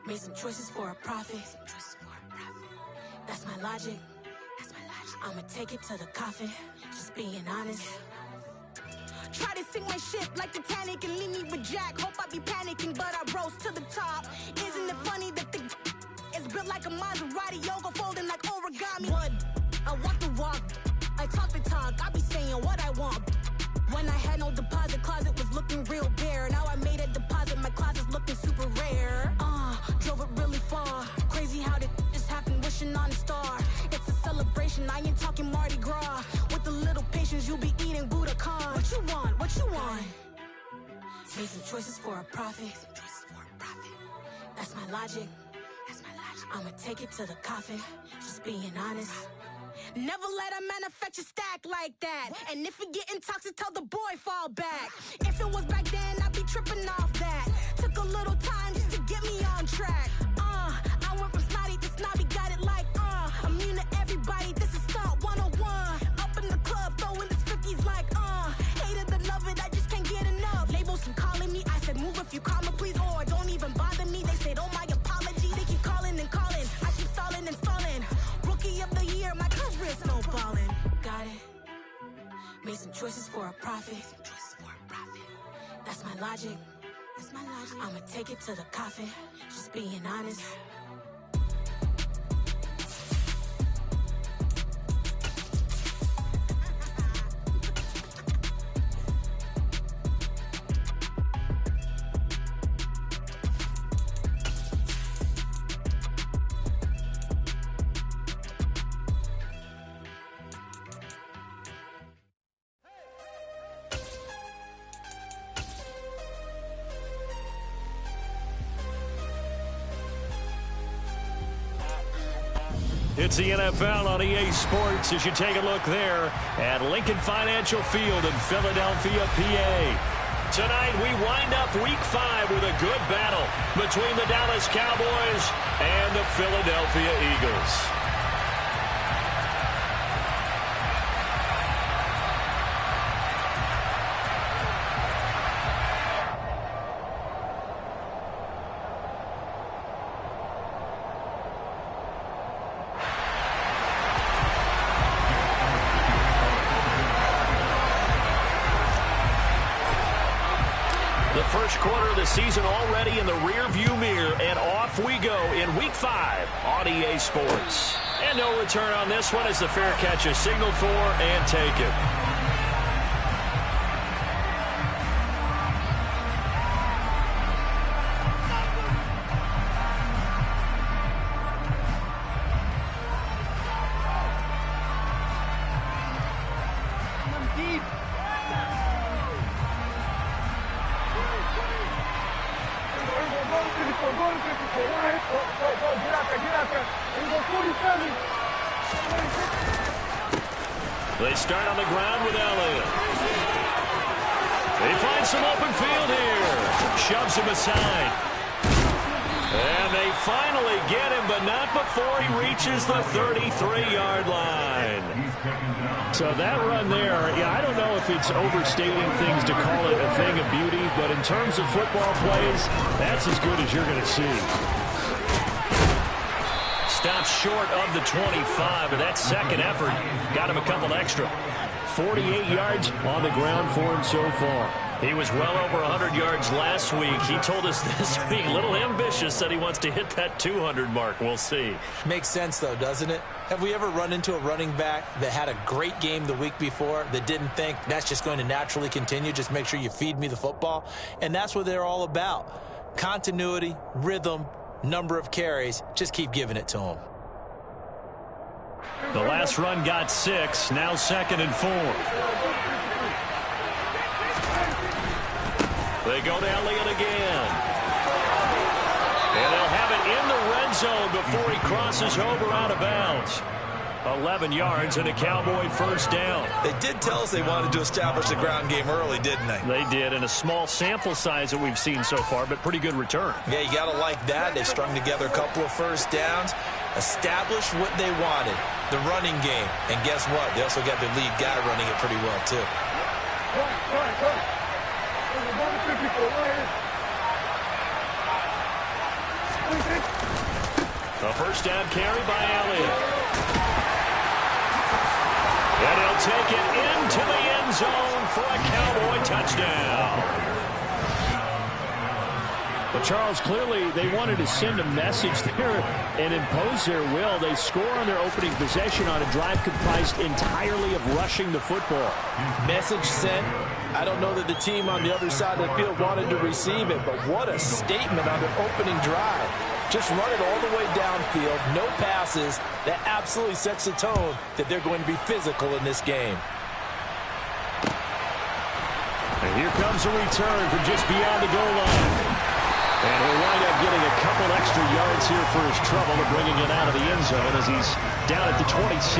Made some choices for a profit. That's my logic. I'ma take it to the coffin. Just being honest. Try to sink my ship like Titanic and leave me with Jack. Hope I be panicking, but I rose to the top. Isn't it funny that the is built like a Maserati, yoga folding like origami? What? I walk the walk, I talk the talk. I be saying what I want. When I had no deposit, closet was looking real bare. Now I made a deposit, my closet's looking super rare. Drove it really far. Crazy how did this happen, wishing on a star. It's a celebration, I ain't talking Mardi Gras. With a little patience, you'll be eating Budokan. What you want? What you want? Made some choices for a profit. That's my logic. I'ma take it to the coffin. Just being honest. Never let a manufacture stack like that. And if it getting toxic, tell the boy fall back. If it was back then, I'd be tripping off that. Took a little time just to get me on track. I went from snotty to snobby, got it like immune to everybody, this is stunt 101. Up in the club, throwing this 50s like hate it or love it, I just can't get enough. Labels keep calling me, I said move if you call me please, or don't even bother me. They said oh my apologies, they keep calling and calling. I keep stalling and stalling. Rookie of the year, my career snowballing. Got it. Made some choices for a profit. That's my logic. I'ma take it to the coffin. Just being honest. It's the NFL on EA Sports as you take a look there at Lincoln Financial Field in Philadelphia, PA. Tonight we wind up Week 5 with a good battle between the Dallas Cowboys and the Philadelphia Eagles. Quarter of the season already in the rear-view mirror, and off we go in Week 5 on EA Sports. And no return on this one as the fair catch is signaled for and taken. They start on the ground with Elliott. They find some open field here. Shoves him aside. And they finally get him, but not before he reaches the 33-yard line. So that run there, yeah, I don't know if it's overstating things to call it a thing of beauty, but in terms of football plays, that's as good as you're going to see. Stops short of the 25, but that second effort got him a couple extra. 48 yards on the ground for him so far. He was well over 100 yards last week. He told us this week, a little ambitious, said he wants to hit that 200 mark. We'll see. Makes sense, though, doesn't it? Have we ever run into a running back that had a great game the week before that didn't think that's just going to naturally continue? Just make sure you feed me the football. And that's what they're all about. Continuity, rhythm, number of carries. Just keep giving it to him. The last run got 6. Now 2nd and 4. They go to Elliott again. And they'll have it in the red zone before he crosses over out of bounds. 11 yards and a Cowboy first down. They did tell us they wanted to establish the ground game early, didn't they? They did, in a small sample size that we've seen so far, but pretty good return. Yeah, you got to like that. They strung together a couple of first downs, established what they wanted, the running game. And guess what? They also got their lead guy running it pretty well, too. A first down carry by Elliott. And he'll take it into the end zone for a Cowboy touchdown. But Charles, clearly they wanted to send a message there and impose their will. They score on their opening possession on a drive comprised entirely of rushing the football. Message sent. I don't know that the team on the other side of the field wanted to receive it, but what a statement on their opening drive. Just run it all the way downfield, no passes. That absolutely sets the tone that they're going to be physical in this game. And here comes a return from just beyond the goal line. And he'll wind up getting a couple extra yards here for his trouble and bringing it out of the end zone as he's down at the 27.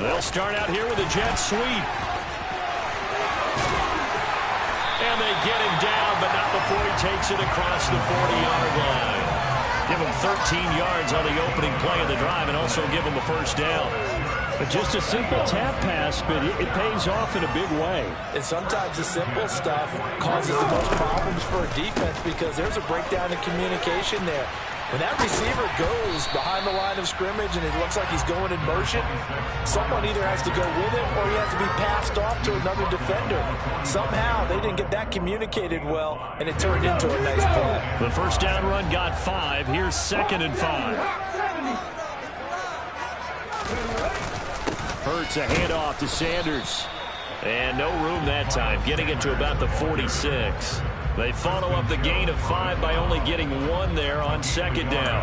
They'll start out here with a jet sweep. And they get him down, but not before he takes it across the 40-yard line. Give him 13 yards on the opening play of the drive and also give him a first down. But just a simple tap pass, but it pays off in a big way. And sometimes the simple stuff causes the most problems for a defense because there's a breakdown in communication there. When that receiver goes behind the line of scrimmage and it looks like he's going in motion, someone either has to go with him or he has to be passed off to another defender. Somehow they didn't get that communicated well, and it turned into a nice play. The first down run got 5. Here's 2nd and 5. Hurts a handoff to Sanders. And no room that time, getting it to about the 46. They follow up the gain of 5 by only getting 1 there on 2nd down.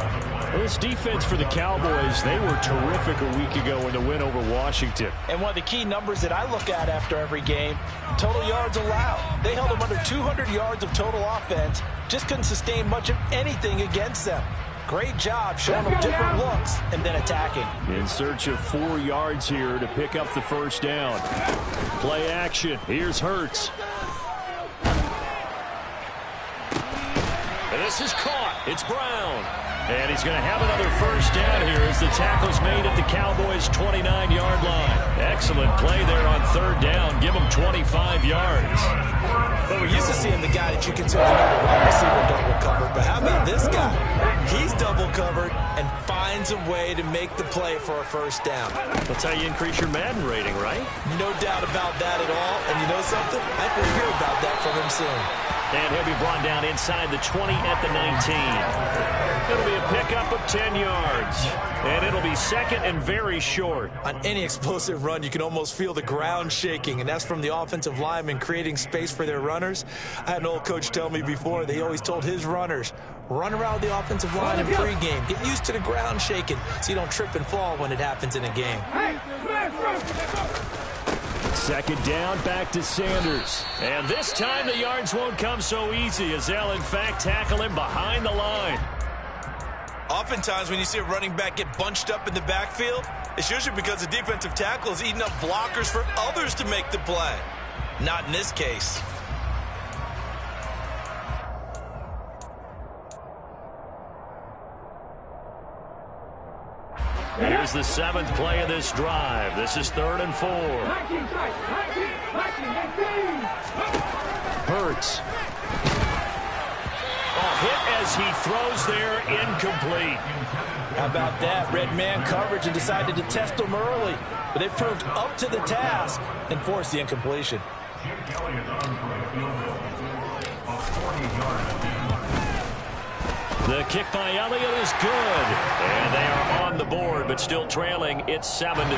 Well, this defense for the Cowboys, they were terrific a week ago in the win over Washington. And one of the key numbers that I look at after every game, total yards allowed. They held them under 200 yards of total offense, just couldn't sustain much of anything against them. Great job showing them different looks and then attacking. In search of 4 yards here to pick up the first down. Play action. Here's Hurts. And this is caught. It's Brown. And he's going to have another first down here as the tackle's made at the Cowboys' 29-yard line. Excellent play there on 3rd down. Give him 25 yards. But we're used to seeing the guy that you consider the number 1 receiver double covered. But how about this guy? He's double covered and finds a way to make the play for a first down. That's how you increase your Madden rating, right? No doubt about that at all. And you know something? I think we'll hear about that from him soon. And he'll be brought down inside the 20 at the 19. It'll be a pickup of 10 yards. And it'll be 2nd and very short. On any explosive run, you can almost feel the ground shaking, and that's from the offensive linemen creating space for their runners. I had an old coach tell me before, they always told his runners, run around the offensive line in pregame. Get used to the ground shaking so you don't trip and fall when it happens in a game. 2nd down, back to Sanders. And this time the yards won't come so easy as they'll, in fact, tackle him behind the line. Oftentimes when you see a running back get bunched up in the backfield, it's usually because the defensive tackle is eating up blockers for others to make the play. Not in this case. Here's the 7th play of this drive. This is 3rd and 4. Hurts. A hit as he throws there, incomplete. How about that? Red man coverage and decided to test them early. But they proved up to the task and forced the incompletion. The kick by Elliott is good. And they are on the board, but still trailing. It's 7-3.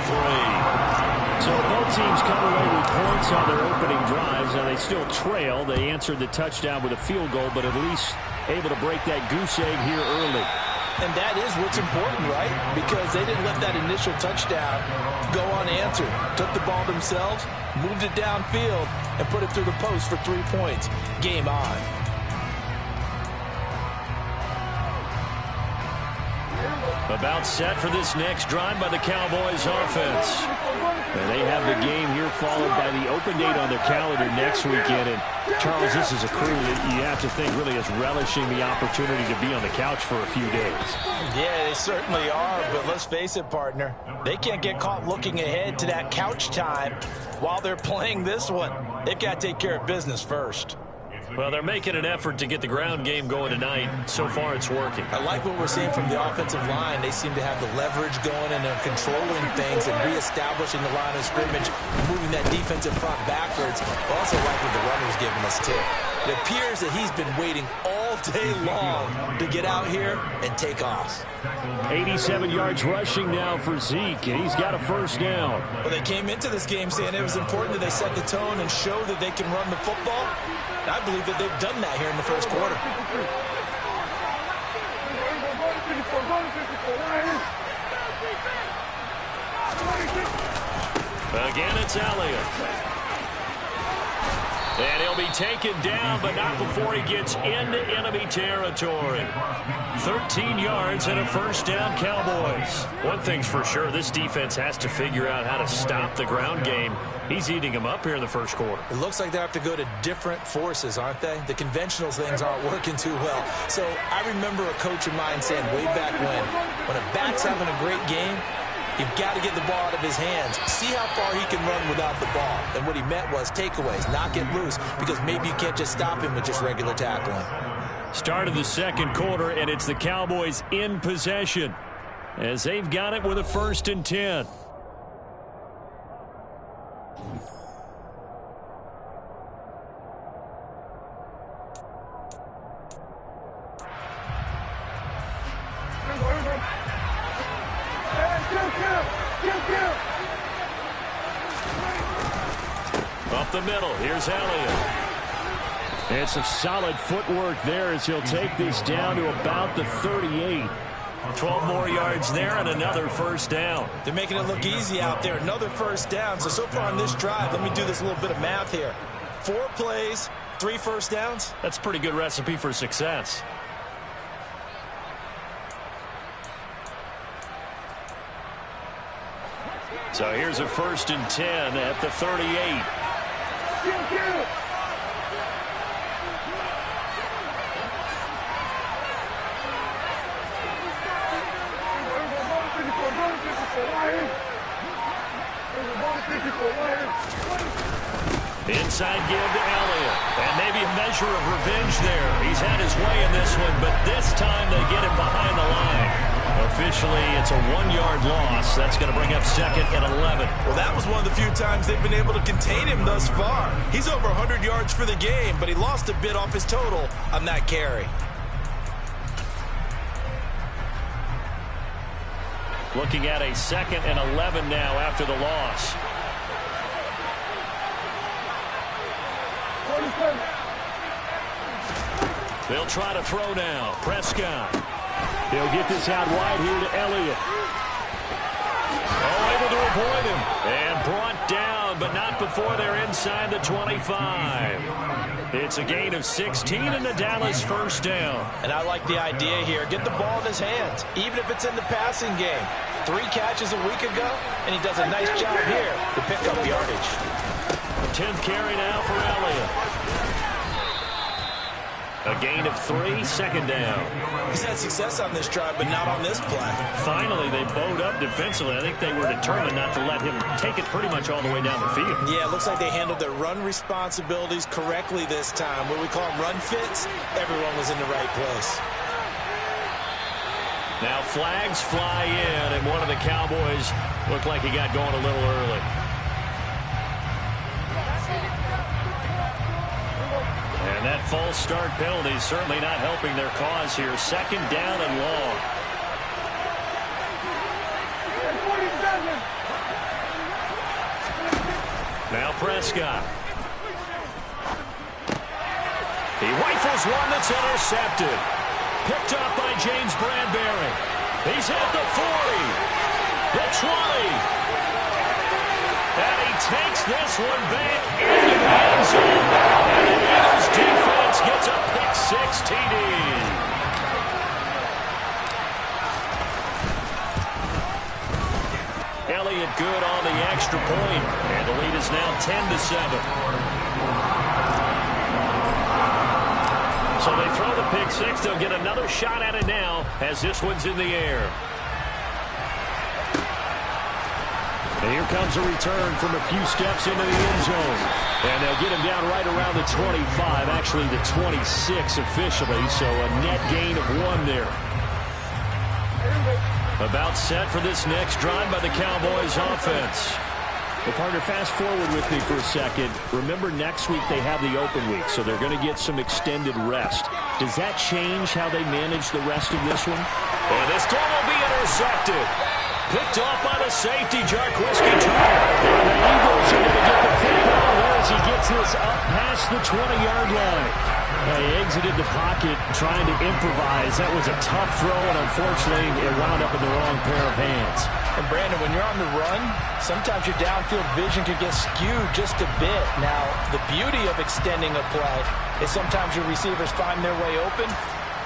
So both teams come away with points on their opening drives. Now they still trail. They answered the touchdown with a field goal, but at least able to break that goose egg here early. And that is what's important, right? Because they didn't let that initial touchdown go unanswered. Took the ball themselves, moved it downfield, and put it through the post for 3 points. Game on. About set for this next drive by the Cowboys offense. And they have the game here followed by the open date on their calendar next weekend. And Charles, this is a crew that you have to think really is relishing the opportunity to be on the couch for a few days. Yeah, they certainly are, but let's face it, partner. They can't get caught looking ahead to that couch time while they're playing this one. They've got to take care of business first. Well, they're making an effort to get the ground game going tonight. So far, it's working. I like what we're seeing from the offensive line. They seem to have the leverage going, and they're controlling things and reestablishing the line of scrimmage, moving that defensive front backwards. I also like what the runner's giving us, too. It appears that he's been waiting all day long to get out here and take off. 87 yards rushing now for Zeke, and he's got a first down. Well, they came into this game saying it was important that they set the tone and show that they can run the football. I believe that they've done that here in the first quarter. Again, it's Elliott. And he'll be taken down, but not before he gets into enemy territory. 13 yards and a first down, Cowboys. One thing's for sure, this defense has to figure out how to stop the ground game. He's eating them up here in the first quarter. It looks like they have to go to different forces, aren't they? The conventional things aren't working too well. So I remember a coach of mine saying way back when a back's having a great game, you've got to get the ball out of his hands. See how far he can run without the ball. And what he meant was takeaways, not get loose, because maybe you can't just stop him with just regular tackling. Start of the second quarter, and it's the Cowboys in possession as they've got it with a 1st and 10. Up the middle, here's Elliott. It's a solid footwork there as he'll take this down to about the 38. 12 more yards there and another first down. They're making it look easy out there. Another first down. So far on this drive, let me do this little bit of math here. 4 plays, 3 first downs. That's a pretty good recipe for success. So here's a 1st and 10 at the 38. Inside give to Elliott. And maybe a measure of revenge there. He's had his way in this one, but this time they get him behind the line. Officially, it's a 1-yard loss. That's going to bring up 2nd and 11. Well, that was one of the few times they've been able to contain him thus far. He's over 100 yards for the game, but he lost a bit off his total on that carry. Looking at a 2nd and 11 now after the loss. They'll try to throw now. Prescott. They'll get this out wide here to Elliott. Oh, able to avoid him. And brought down, but not before they're inside the 25. It's a gain of 16 and the Dallas first down. And I like the idea here. Get the ball in his hands, even if it's in the passing game. 3 catches a week ago, and he does a nice job here to pick up yardage. 10th carry now for Elliott. A gain of 3, 2nd down. He's had success on this drive, but not on this play. Finally, they bowed up defensively. I think they were determined not to let him take it pretty much all the way down the field. Yeah, it looks like they handled their run responsibilities correctly this time. What we call them run fits, everyone was in the right place. Now flags fly in, and one of the Cowboys looked like he got going a little early. And that false start penalty is certainly not helping their cause here. 2nd down and long. Now Prescott. He rifles one that's intercepted. Picked up by James Bradbury. He's at the 40, the 20. And he takes this one back into the end zone. And the Eagles defense gets a pick-6 TD. Elliott good on the extra point, and the lead is now 10-7. So they throw the pick-6. They'll get another shot at it now as this one's in the air. And here comes a return from a few steps into the end zone. And they'll get him down right around the 25, actually the 26 officially, so a net gain of 1 there. About set for this next drive by the Cowboys offense. Well, partner, fast forward with me for a second. Remember, next week they have the open week, so they're going to get some extended rest. Does that change how they manage the rest of this one? And this one will be intercepted. Picked off by the safety, Jarquiski Turner. And the Eagles are going to get the football here as he gets this up past the 20-yard line. He exited the pocket trying to improvise. That was a tough throw, and unfortunately, it wound up in the wrong pair of hands. And Brandon, when you're on the run, sometimes your downfield vision could get skewed just a bit. Now, the beauty of extending a play is sometimes your receivers find their way open,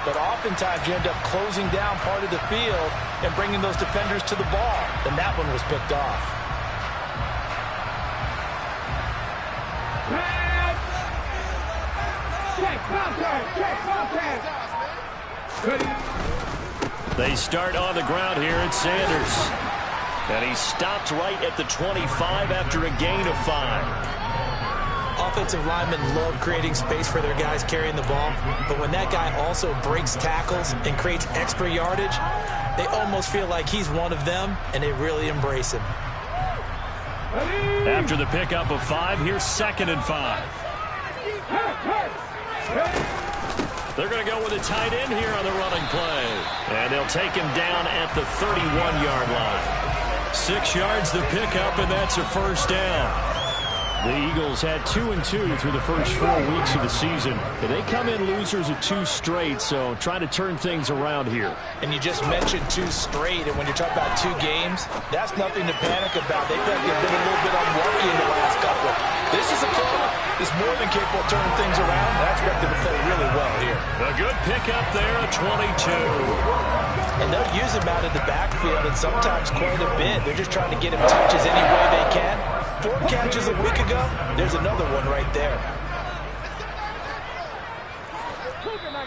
but oftentimes you end up closing down part of the field and bringing those defenders to the ball. And that one was picked off. They start on the ground here at Sanders. And he stopped right at the 25 after a gain of 5. Offensive linemen love creating space for their guys carrying the ball, but when that guy also breaks tackles and creates extra yardage, they almost feel like he's one of them, and they really embrace him. After the pickup of 5, here's 2nd and 5. They're going to go with a tight end here on the running play. And they'll take him down at the 31-yard line. 6 yards the pickup, and that's a first down. The Eagles had 2-2 through the first 4 weeks of the season. And they come in losers of 2 straight, so trying to turn things around here. And you just mentioned 2 straight, and when you're talking about 2 games, that's nothing to panic about. They feel like they've been a little bit unlucky in the last couple. This is a club that's more than capable of turning things around, and I expect them to play really well here. A good pickup there at 22. And they'll use him out of the backfield, and sometimes quite a bit. They're just trying to get him touches any way they can. 4 catches a week ago, there's another one right there.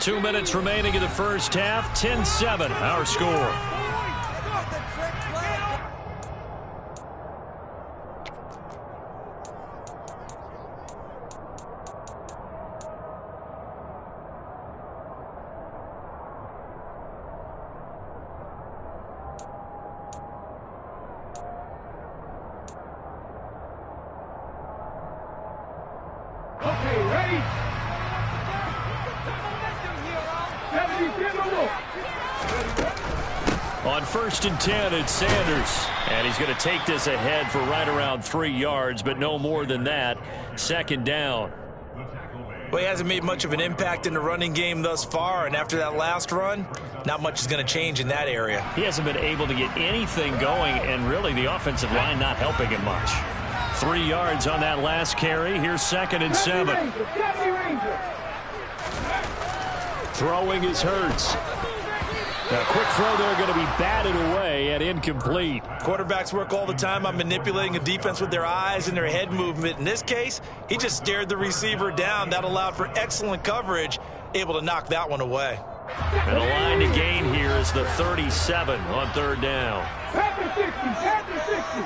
2 minutes remaining in the first half. 10-7, our score. On 1st and 10, it's Sanders. And he's going to take this ahead for right around 3 yards, but no more than that. 2nd down. Well, he hasn't made much of an impact in the running game thus far, and after that last run, not much is going to change in that area. He hasn't been able to get anything going, and really the offensive line not helping him much. 3 yards on that last carry. Here's 2nd and 7. Throwing is Hurts. A quick throw there going to be batted away and incomplete. Quarterbacks work all the time on manipulating a defense with their eyes and their head movement. In this case, he just stared the receiver down. That allowed for excellent coverage, able to knock that one away. And the line to gain here is the 37 on 3rd down. Panther 60, Panther 60.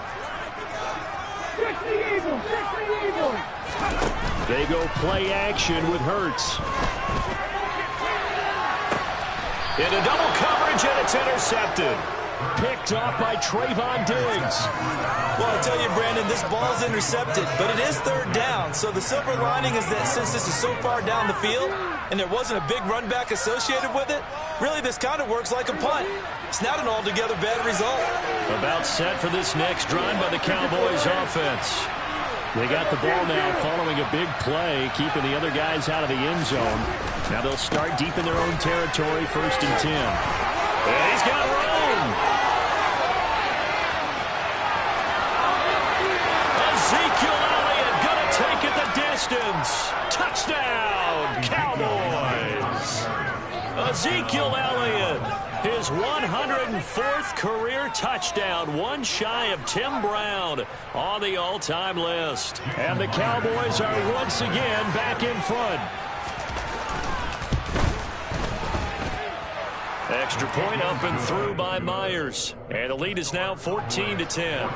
60 Eagles, 60 Eagles. They go play action with Hurts. Into double coverage, and it's intercepted. Picked off by Trayvon Diggs. Well, I'll tell you, Brandon, this ball's intercepted, but it is 3rd down. So the silver lining is that since this is so far down the field and there wasn't a big run back associated with it, really this kind of works like a punt. It's not an altogether bad result. About set for this next drive by the Cowboys offense. They got the ball now following a big play, keeping the other guys out of the end zone. Now they'll start deep in their own territory, 1st and 10. And he's got room. Ezekiel Elliott going to take it the distance. Touchdown, Cowboys. Ezekiel Elliott, his 104th career touchdown, one shy of Tim Brown on the all-time list. And the Cowboys are once again back in front. Extra point up and through by Myers. And the lead is now 14-10.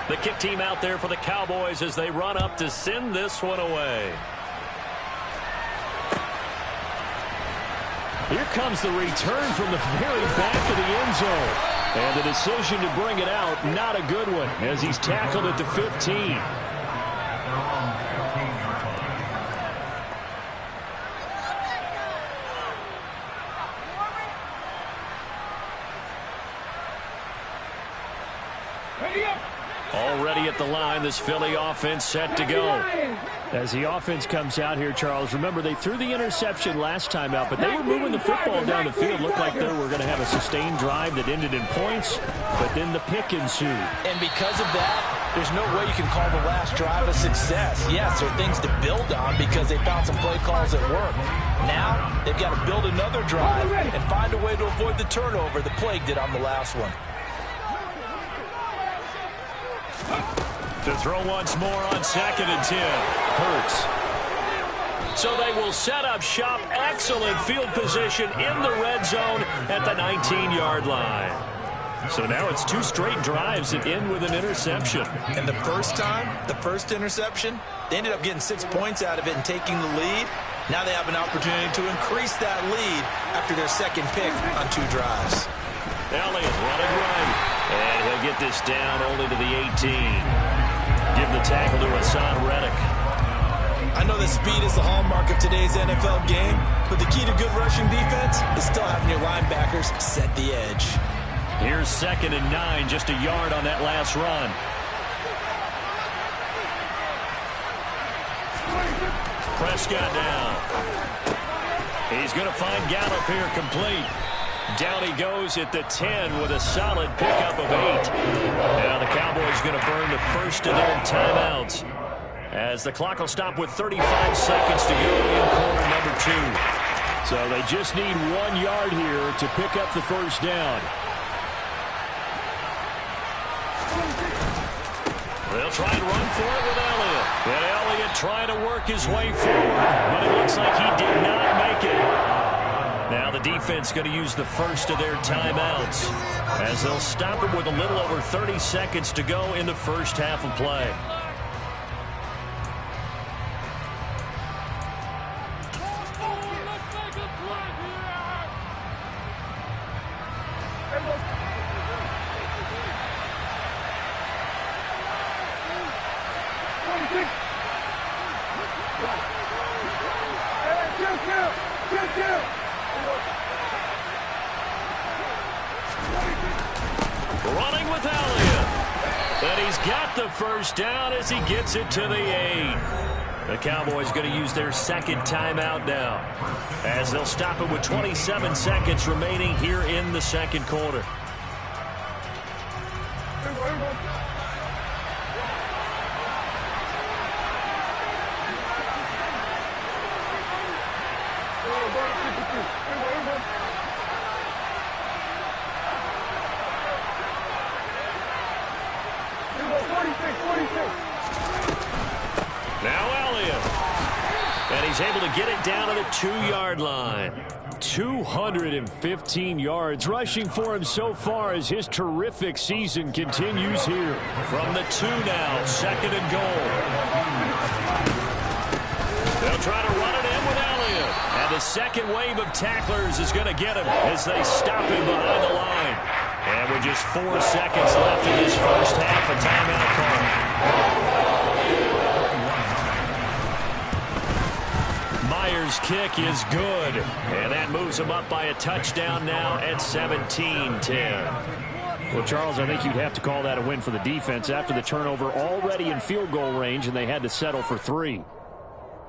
The kick team out there for the Cowboys as they run up to send this one away. Here comes the return from the very back of the end zone. And the decision to bring it out, not a good one, as he's tackled at the 15. Already at the line, this Philly offense set to go. As the offense comes out here, Charles, remember they threw the interception last time out, but they were moving the football down the field. Looked like they were going to have a sustained drive that ended in points, but then the pick ensued. And because of that, there's no way you can call the last drive a success. Yes, there are things to build on because they found some play calls that work. Now, they've got to build another drive and find a way to avoid the turnover the Plague did on the last one. To throw once more on 2nd and 10. Hurts. So they will set up shop. Excellent field position in the red zone at the 19-yard line. So now it's 2 straight drives that end with an interception. And the first time, the first interception, they ended up getting 6 points out of it and taking the lead. Now they have an opportunity to increase that lead after their second pick on 2 drives. Elliott running right. And he'll get this down only to the 18. Give the tackle to Hassan Reddick. I know that speed is the hallmark of today's NFL game, but the key to good rushing defense is still having your linebackers set the edge. Here's 2nd and 9, just a yard on that last run. Prescott down. He's going to find Gallup here complete. Down he goes at the 10 with a solid pickup of 8. Now the Cowboys going to burn the first of their timeouts as the clock will stop with 35 seconds to go in quarter number 2. So they just need 1 yard here to pick up the first down. They'll try and run for it with Elliott. And Elliott trying to work his way forward, but it looks like he did not make it. Now the defense going to use the first of their timeouts as they'll stop it with a little over 30 seconds to go in the first half of play. Running with Elliott. And he's got the first down as he gets it to the 8. The Cowboys going to use their second timeout now as they'll stop it with 27 seconds remaining here in the second quarter. Now Elliott. And he's able to get it down to the 2-yard line. 215 yards rushing for him so far as his terrific season continues here. From the 2 now, 2nd and goal. They'll try to run it in with Elliott. And the second wave of tacklers is going to get him as they stop him behind the line. And with just 4 seconds left in this first half, a timeout call. Myers' kick is good. And that moves him up by a touchdown now at 17-10. Well, Charles, I think you'd have to call that a win for the defense after the turnover already in field goal range, and they had to settle for 3.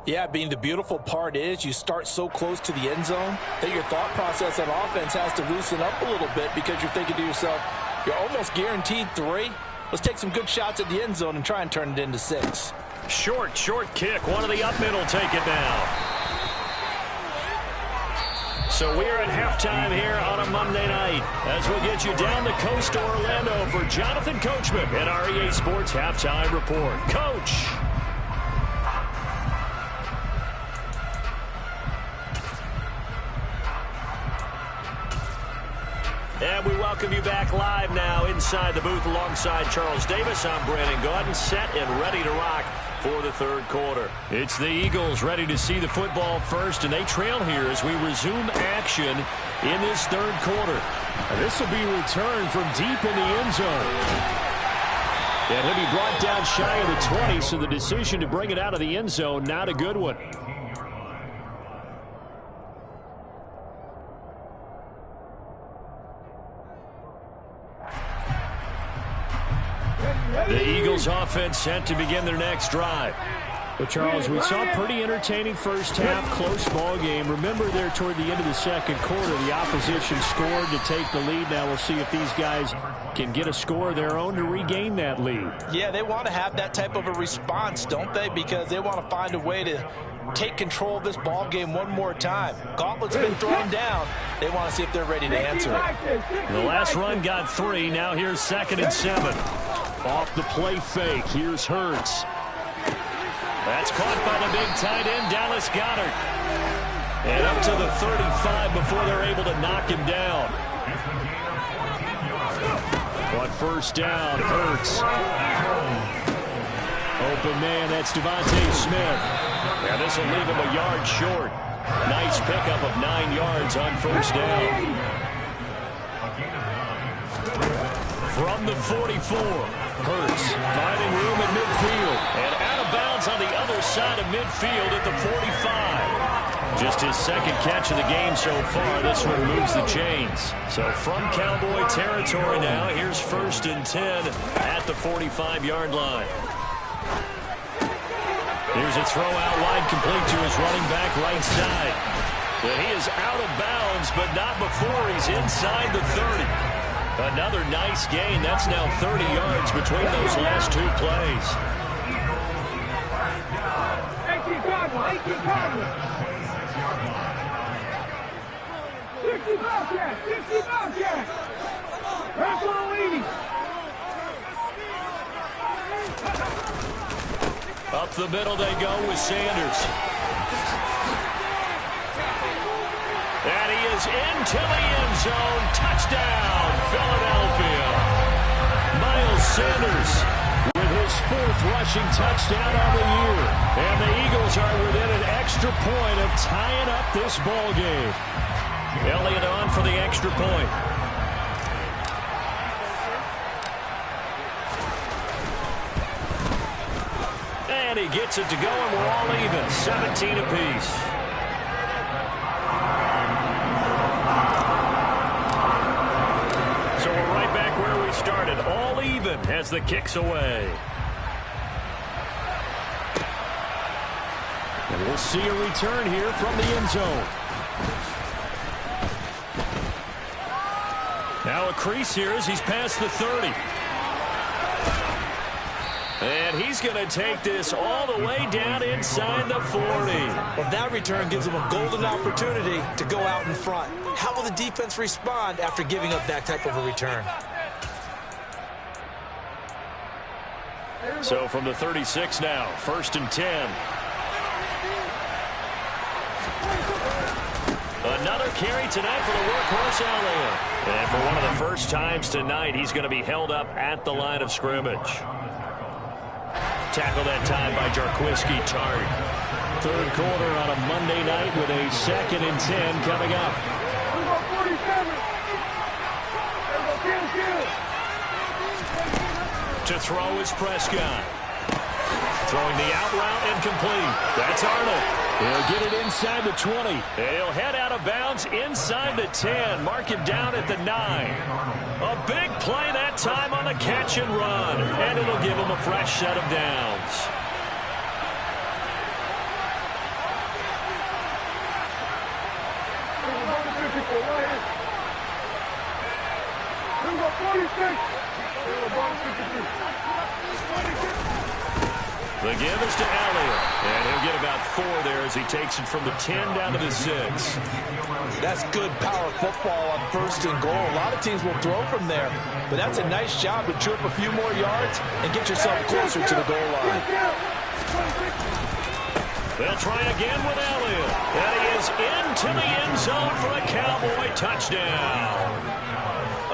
Yeah, the beautiful part is you start so close to the end zone that your thought process on offense has to loosen up a little bit because you're thinking to yourself, you're almost guaranteed 3. Let's take some good shots at the end zone and try and turn it into 6. Short kick. One of the up middle take it now. So we are at halftime here on a Monday night as we'll get you down the coast to Orlando for Jonathan Coachman and our EA Sports Halftime Report. Coach. And we welcome you back live now inside the booth alongside Charles Davis. I'm Brandon Gaudin, set and ready to rock for the third quarter. It's the Eagles ready to see the football first, and they trail here as we resume action in this third quarter. This will be returned from deep in the end zone. And he'll be brought down shy of the 20, so the decision to bring it out of the end zone, not a good one. The Eagles offense set to begin their next drive. But, Charles, we saw a pretty entertaining first half, close ball game. Remember there toward the end of the second quarter, the opposition scored to take the lead. Now we'll see if these guys can get a score of their own to regain that lead. Yeah, they want to have that type of a response, don't they? Because they want to find a way to take control of this ball game one more time. Gauntlet's been thrown down. They want to see if they're ready to answer it. The last run got 3. Now here's 2nd and 7. Off the play fake. Here's Hurts. That's caught by the big tight end, Dallas Goedert. And up to the 35 before they're able to knock him down. On first down, Hurts. Open man, that's Devontae Smith. And this will leave him a yard short. Nice pickup of 9 yards on first down. From the 44, Hurts finding room at midfield. And out of bounds on the other side of midfield at the 45. Just his second catch of the game so far. This one moves the chains. So from Cowboy territory now, here's 1st and 10 at the 45-yard line. Here's a throw out wide, complete to his running back right side. And he is out of bounds, but not before he's inside the 30. Another nice gain. That's now 30 yards between those last 2 plays. 18 Cardinals. 60 Bobcats. 60 Bobcats. That's what we need. Up the middle they go with Sanders. And he is into the end zone. Touchdown, Philadelphia. Miles Sanders with his 4th rushing touchdown of the year. And the Eagles are within an extra point of tying up this ball game. Elliott on for the extra point. And he gets it to go, and we're all even. 17 apiece. So we're right back where we started. All even as the kick's away. And we'll see a return here from the end zone. Now a crease here as he's past the 30. And he's going to take this all the way down inside the 40. Well, that return gives him a golden opportunity to go out in front. How will the defense respond after giving up that type of a return? So from the 36 now, 1st and 10. Another carry tonight for the workhorse Elliott. And for one of the first times tonight, he's going to be held up at the line of scrimmage. Tackle that time by Jarquiski Tartt. Third quarter on a Monday night with a 2nd and 10 coming up. To throw is Prescott. Throwing the out route incomplete. That's Arnold. He'll get it inside the 20. And he'll head out of bounds inside the 10. Mark him down at the 9. A big play that time on the catch and run. And it'll give him a fresh set of downs. The give is to Elliott, and he'll get about 4 there as he takes it from the 10 down to the 6. That's good power football on 1st and goal. A lot of teams will throw from there, but that's a nice job to chew up a few more yards and get yourself closer to the goal line. They'll try again with Elliott, and he is into the end zone for a Cowboy touchdown.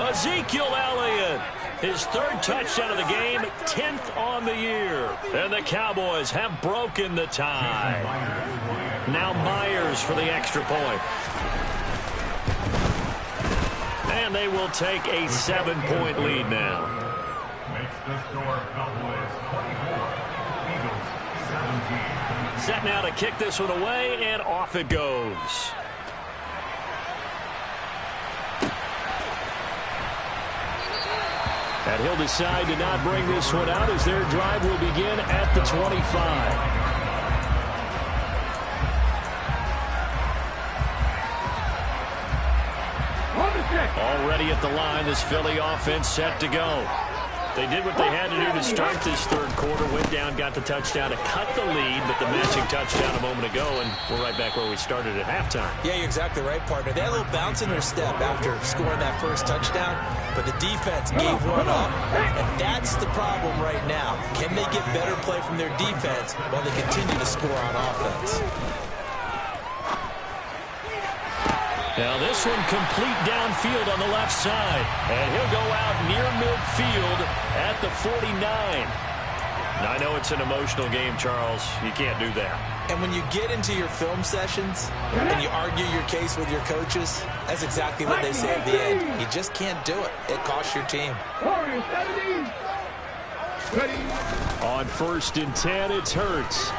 Ezekiel Elliott, his 3rd touchdown of the game, 10th on the year. And the Cowboys have broken the tie. Now Myers for the extra point. And they will take a 7-point lead now. Makes the score Cowboys 24, Eagles 17. Set now to kick this one away, and off it goes. And he'll decide to not bring this one out as their drive will begin at the 25. Already at the line, this Philly offense set to go. They did what they had to do to start this 3rd quarter. Went down, got the touchdown to cut the lead, but the matching touchdown a moment ago, and we're right back where we started at halftime. Yeah, you're exactly right, partner. They had a little bounce in their step after scoring that 1st touchdown, but the defense gave one up, and that's the problem right now. Can they get better play from their defense while they continue to score on offense? Now this one complete downfield on the left side. And he'll go out near midfield at the 49. Now, I know it's an emotional game, Charles. You can't do that. And when you get into your film sessions and you argue your case with your coaches, that's exactly what they say at the end. You just can't do it. It costs your team. On 1st and 10, it's Hurts.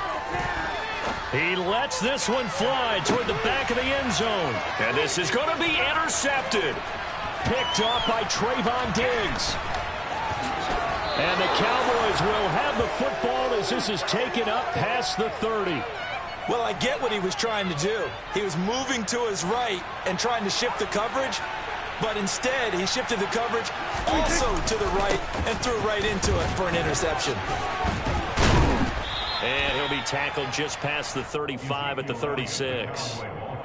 He lets this one fly toward the back of the end zone. And this is going to be intercepted. Picked off by Trayvon Diggs. And the Cowboys will have the football as this is taken up past the 30. Well, I get what he was trying to do. He was moving to his right and trying to shift the coverage, but instead he shifted the coverage also to the right and threw right into it for an interception. And he'll be tackled just past the 35 at the 36.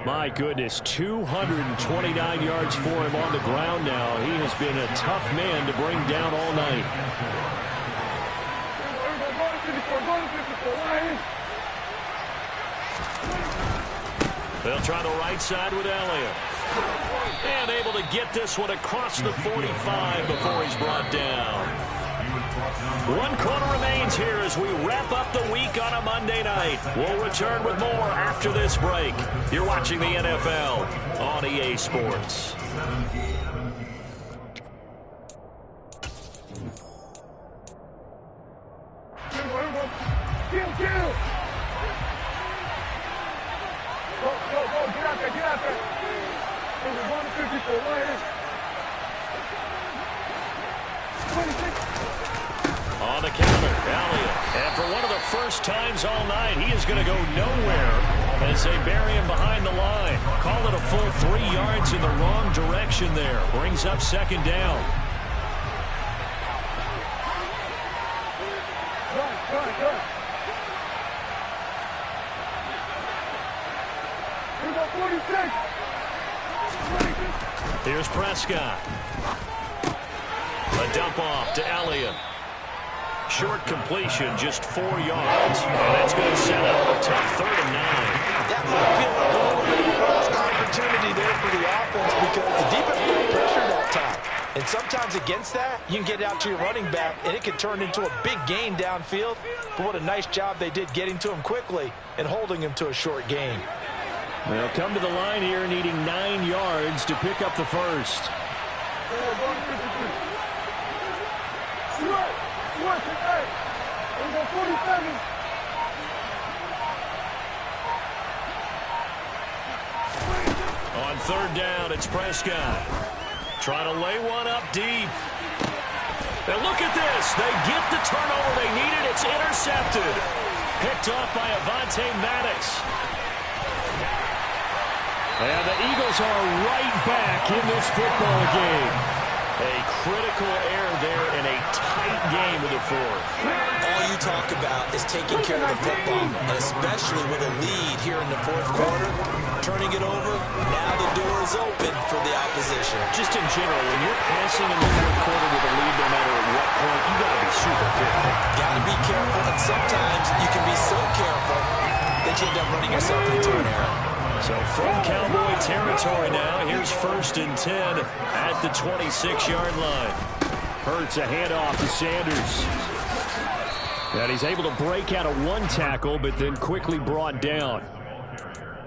My goodness, 229 yards for him on the ground now. He has been a tough man to bring down all night. They'll try the right side with Elliott. And able to get this one across the 45 before he's brought down. 1 quarter remains here as we wrap up the week on a Monday night. We'll return with more after this break. You're watching the NFL on EA Sports. Kill! Go, get out there. There's 154 right here. 26. On the counter, Elliott. And for one of the first times all night, he is going to go nowhere as they bury him behind the line. Call it a full 3 yards in the wrong direction there. Brings up 2nd down. Good. Here we go, 46. Here's Prescott. A dump off to Elliott. Short completion, just 4 yards. And that's going to set up a tough 3rd and 9. That might feel like a little bit of a lost opportunity there for the offense because the defense got pressure that time. And sometimes against that, you can get out to your running back, and it can turn into a big gain downfield. But what a nice job they did getting to him quickly and holding him to a short gain. They'll come to the line here needing 9 yards to pick up the first. On 3rd down, it's Prescott. Trying to lay one up deep. And look at this. They get the turnover they needed. It's intercepted. Picked off by Avonte Maddox. And the Eagles are right back in this football game. A critical error there in a tight game of the fourth. All you talk about is taking care of the football, and especially with a lead here in the fourth quarter, turning it over, now the door is open for the opposition. Just in general, when you're passing in the fourth quarter with a lead, no matter at what point, you got to be super careful. Got to be careful, and sometimes you can be so careful that you end up running yourself into an error. So from Cowboy territory now, here's 1st and 10 at the 26-yard line. Hurts a handoff to Sanders. And he's able to break out of one tackle, but then quickly brought down.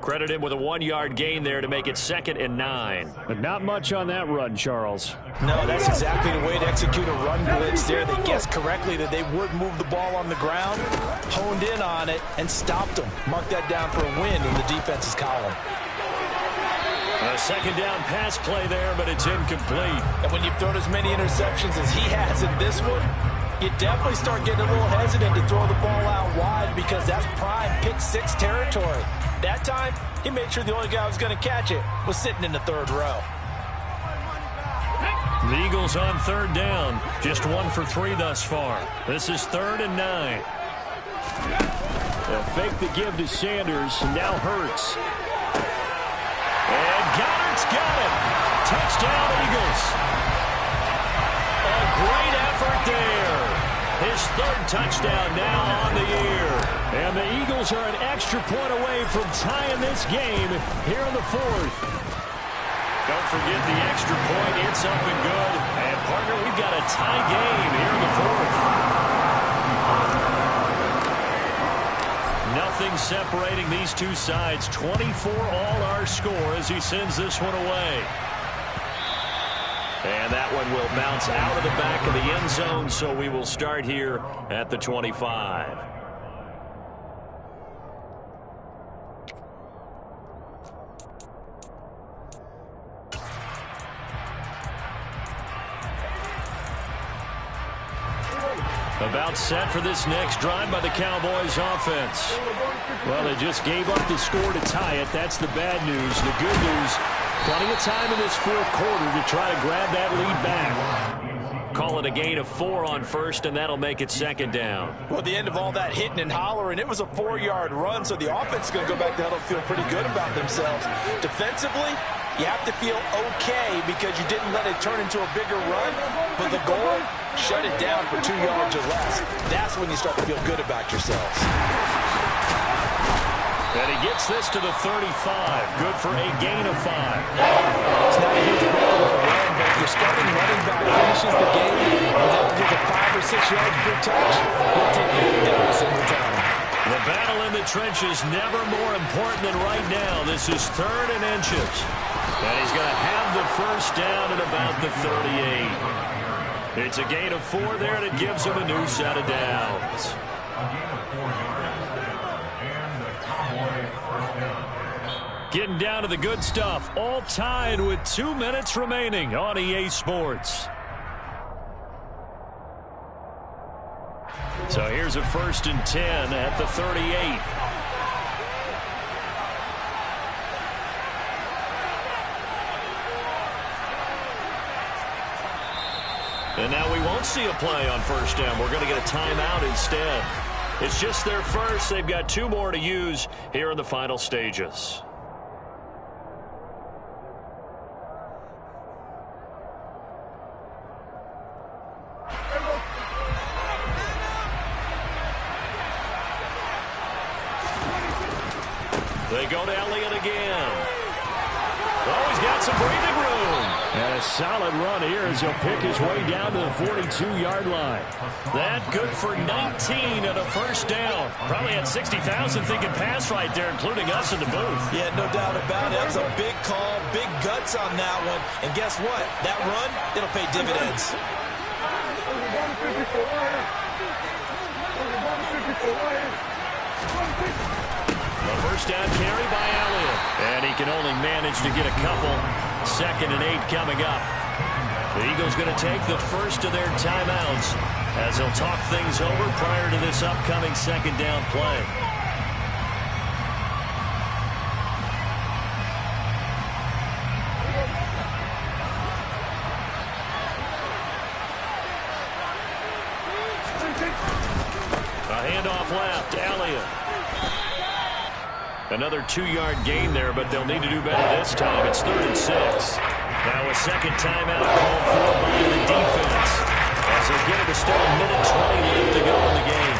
Credit him with a 1-yard gain there to make it 2nd and 9. But not much on that run, Charles. No, that's exactly the way to execute a run blitz there. They guessed correctly that they would move the ball on the ground, honed in on it, and stopped them. Mark that down for a win in the defense's column. A 2nd down pass play there, but it's incomplete. And when you've thrown as many interceptions as he has in this one, you definitely start getting a little hesitant to throw the ball out wide because that's prime pick-6 territory. That time, he made sure the only guy who was going to catch it was sitting in the 3rd row. The Eagles on 3rd down. Just 1 for 3 thus far. This is 3rd and 9. They'll fake the give to Sanders, and now Hurts. And Goddard's got it. Touchdown, Eagles. A great effort there. His 3rd touchdown now on the year. And the Eagles are an extra point away from tying this game here in the 4th. Don't forget the extra point. It's up and good. And, partner, we've got a tie game here in the 4th. Nothing separating these two sides. 24 all our score as he sends this one away. And that one will bounce out of the back of the end zone, so we will start here at the 25. About set for this next drive by the Cowboys offense. Well, they just gave up the score to tie it. That's the bad news. The good news, plenty of time in this 4th quarter to try to grab that lead back. Call it a gain of 4 on 1st, and that'll make it 2nd down. Well, at the end of all that hitting and hollering, it was a 4-yard run, so the offense is going to go back to huddle and feel pretty good about themselves. Defensively, you have to feel okay because you didn't let it turn into a bigger run, but the goal, shut it down for 2 yards or less. That's when you start to feel good about yourselves. And he gets this to the 35. Good for a gain of 5. It's not a huge breakaway run, but if your starting running back finishes the game with averages of 5 or 6 yards per touch, you'll take that every single time. The battle in the trenches never more important than right now. This is 3rd and inches. And he's going to have the 1st down at about the 38. It's a gain of 4 there, and it gives him a new set of downs. Getting down to the good stuff. All tied with 2 minutes remaining on EA Sports. So here's a 1st and 10 at the 38. And now we won't see a play on 1st down. We're going to get a timeout instead. It's just their first. They've got 2 more to use here in the final stages. They go to Elliott again. Oh, he's got some breathing room. And a solid run here as he'll pick his way down to the 42-yard line. That good for 19 and a 1st down. Probably had 60,000 thinking pass right there, including us in the booth. Yeah, no doubt about it. That was a big call, big guts on that one. And guess what? That run, it'll pay dividends. A 1st down carry by Elliott. And he can only manage to get a couple. 2nd and 8 coming up. The Eagles going to take the first of their timeouts as they'll talk things over prior to this upcoming 2nd down play. handoff left. Elliott. Another 2-yard gain there, but they'll need to do better this time. It's 3rd and 6. Now a second timeout called for by the defense, as they get it to still 1:20 left to go in the game.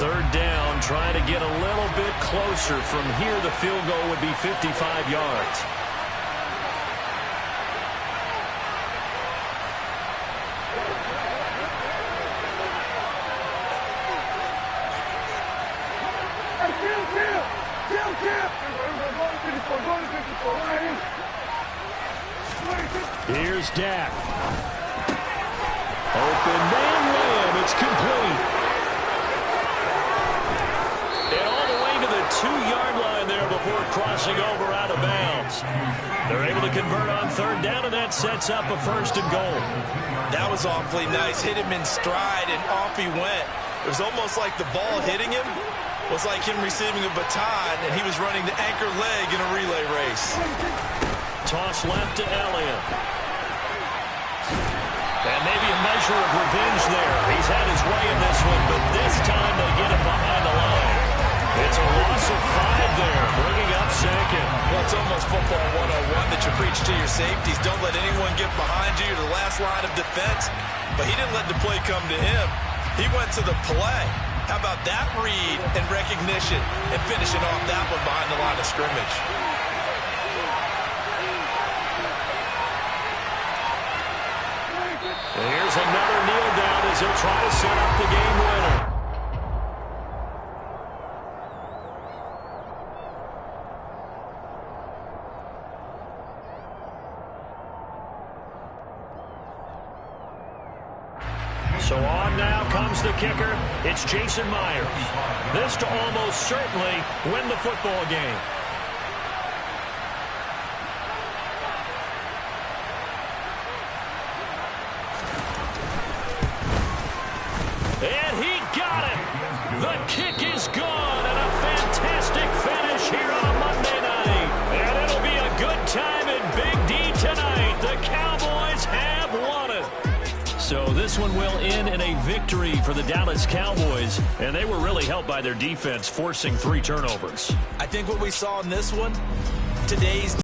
Third down, trying to get a little bit closer. From here, the field goal would be 55 yards. Here's Dak. Open man Lamb. It's complete. And all the way to the 2-yard line there before crossing over out of bounds. They're able to convert on third down, and that sets up a 1st and goal. That was awfully nice. Hit him in stride, and off he went. It was almost like the ball hitting him was like him receiving a baton, and he was running the anchor leg in a relay race. Toss left to Elliott. And maybe a measure of revenge there. He's had his way in this one, but this time they get him behind the line. It's a loss of 5 there, bringing up 2nd. Well, it's almost football 101 that you preach to your safeties. Don't let anyone get behind you. You're the last line of defense. But he didn't let the play come to him. He went to the play. How about that read and recognition and finishing off that one behind the line of scrimmage? And here's another kneel down as he'll try to set up the game winner. So on now comes the kicker. It's Jason Myers. This to almost certainly win the football game. And he got it. The kick is gone, and a fantastic finish here on a Monday night. And it'll be a good time in Big D tonight. The Cowboys have won it. So this one will end in a victory for the Dallas Cowboys, and they were really helped by their defense, forcing 3 turnovers. I think what we saw in this one, today's